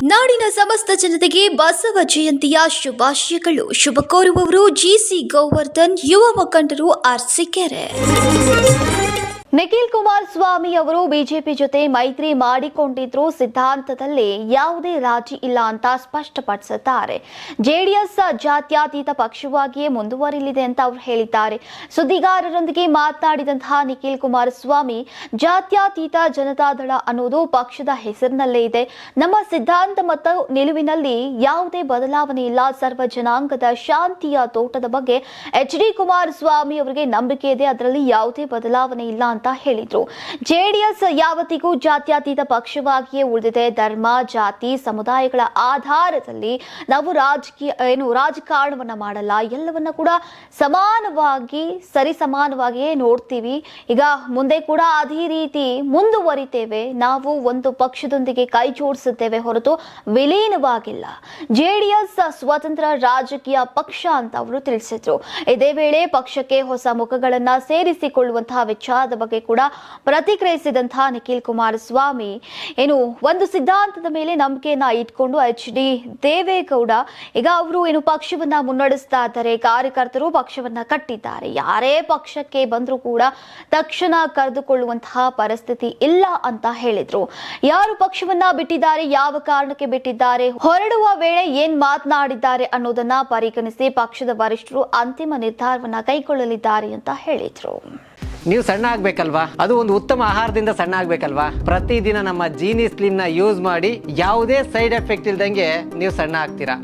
ನಾಡಿನ ಸಮಸ್ತ ಜನತೆಗೆ ಬಸವ ಜಯಂತಿಯ ಶುಭಾಶಯಗಳು. ಶುಭ ಕೋರುವವರು ಜಿಸಿ ಗೋವರ್ಧನ್, ಯುವ ಮುಖಂಡರು, ಅರಸೀಕೆರೆ. ನಿಖಿಲ್ ಕುಮಾರಸ್ವಾಮಿ ಅವರು ಬಿಜೆಪಿ ಜೊತೆ ಮೈತ್ರಿ ಮಾಡಿಕೊಂಡಿದ್ರು, ಸಿದ್ಧಾಂತದಲ್ಲಿ ಯಾವುದೇ ರಾಜಿ ಇಲ್ಲ ಅಂತ ಸ್ಪಷ್ಟಪಡಿಸಿದ್ದಾರೆ. ಜೆಡಿಎಸ್ ಜಾತ್ಯತೀತ ಪಕ್ಷವಾಗಿಯೇ ಮುಂದುವರಿಯಲಿದೆ ಅಂತ ಅವರು ಹೇಳಿದ್ದಾರೆ. ಸುದ್ದಿಗಾರರೊಂದಿಗೆ ಮಾತನಾಡಿದಂತಹ ನಿಖಿಲ್ ಕುಮಾರಸ್ವಾಮಿ, ಜಾತ್ಯತೀತ ಜನತಾದಳ ಅನ್ನೋದು ಪಕ್ಷದ ಹೆಸರಿನಲ್ಲೇ ಇದೆ. ನಮ್ಮ ಸಿದ್ಧಾಂತ ಮತ್ತು ನಿಲುವಿನಲ್ಲಿ ಯಾವುದೇ ಬದಲಾವಣೆ ಇಲ್ಲ. ಸರ್ವ ಜನಾಂಗದ ಶಾಂತಿಯ ತೋಟದ ಬಗ್ಗೆ ಎಚ್.ಡಿ. ಕುಮಾರಸ್ವಾಮಿ ಅವರಿಗೆ ನಂಬಿಕೆ ಇದೆ, ಅದರಲ್ಲಿ ಯಾವುದೇ ಬದಲಾವಣೆ ಇಲ್ಲ ಅಂತ ಹೇಳಿದ್ರು. ಜೆಡಿಎಸ್ ಯಾವತ್ತಿಗೂ ಜಾತ್ಯತೀತ ಪಕ್ಷವಾಗಿಯೇ ಉಳಿದಿದೆ. ಧರ್ಮ, ಜಾತಿ, ಸಮುದಾಯಗಳ ಆಧಾರದಲ್ಲಿ ನಾವು ರಾಜಕಾರಣವನ್ನ ಮಾಡಲ್ಲ. ಎಲ್ಲವನ್ನ ಕೂಡ ಸಮಾನವಾಗಿ, ಸರಿಸಮಾನವಾಗಿಯೇ ನೋಡ್ತೀವಿ. ಈಗ ಮುಂದೆ ಕೂಡ ಅದೇ ರೀತಿ ಮುಂದುವರಿತೇವೆ. ನಾವು ಒಂದು ಪಕ್ಷದೊಂದಿಗೆ ಕೈ ಜೋಡಿಸುತ್ತೇವೆ ಹೊರತು ವಿಲೀನವಾಗಿಲ್ಲ. ಜೆಡಿಎಸ್ ಸ್ವತಂತ್ರ ರಾಜಕೀಯ ಪಕ್ಷ ಅಂತ ಅವರು ತಿಳಿಸಿದ್ರು. ಇದೇ ವೇಳೆ ಪಕ್ಷಕ್ಕೆ ಹೊಸ ಮುಖಗಳನ್ನ ಸೇರಿಸಿಕೊಳ್ಳುವಂತಹ ವಿಚಾರದ ಬಗ್ಗೆ ಕೂಡ ಪ್ರತಿಕ್ರಿಯಿಸಿದಂತಹ ನಿಖಿಲ್ ಕುಮಾರಸ್ವಾಮಿ, ಒಂದು ಸಿದ್ಧಾಂತದ ಮೇಲೆ ನಂಬಿಕೆಯನ್ನ ಇಟ್ಕೊಂಡು ಎಚ್.ಡಿ. ದೇವೇಗೌಡ ಈಗ ಅವರು ಪಕ್ಷವನ್ನ ಮುನ್ನಡೆಸ್ತಾ ಇದ್ದಾರೆ. ಕಾರ್ಯಕರ್ತರು ಪಕ್ಷವನ್ನ ಕಟ್ಟಿದ್ದಾರೆ. ಯಾರೇ ಪಕ್ಷಕ್ಕೆ ಬಂದರೂ ಕೂಡ ತಕ್ಷಣ ಕರೆದುಕೊಳ್ಳುವಂತಹ ಪರಿಸ್ಥಿತಿ ಇಲ್ಲ ಅಂತ ಹೇಳಿದ್ರು. ಯಾರು ಪಕ್ಷವನ್ನ ಬಿಟ್ಟಿದ್ದಾರೆ, ಯಾವ ಕಾರಣಕ್ಕೆ ಬಿಟ್ಟಿದ್ದಾರೆ, ಹೊರಡುವ ವೇಳೆ ಏನ್ ಮಾತನಾಡಿದ್ದಾರೆ ಅನ್ನೋದನ್ನ ಪರಿಗಣಿಸಿ ಪಕ್ಷದ ವರಿಷ್ಠರು ಅಂತಿಮ ನಿರ್ಧಾರವನ್ನ ಕೈಗೊಳ್ಳಲಿದ್ದಾರೆ ಅಂತ ಹೇಳಿದ್ರು. ನೀವು ಸಣ್ಣ ಆಗ್ಬೇಕಲ್ವಾ, ಅದು ಒಂದು ಉತ್ತಮ ಆಹಾರದಿಂದ ಸಣ್ಣ ಆಗ್ಬೇಕಲ್ವಾ. ಪ್ರತಿದಿನ ನಮ್ಮ ಜೀನಿ ಸ್ಲಿಮ್ ನ ಯೂಸ್ ಮಾಡಿ ಯಾವುದೇ ಸೈಡ್ ಎಫೆಕ್ಟ್ ಇಲ್ದಂಗೆ ನೀವು ಸಣ್ಣ ಆಗ್ತೀರಾ.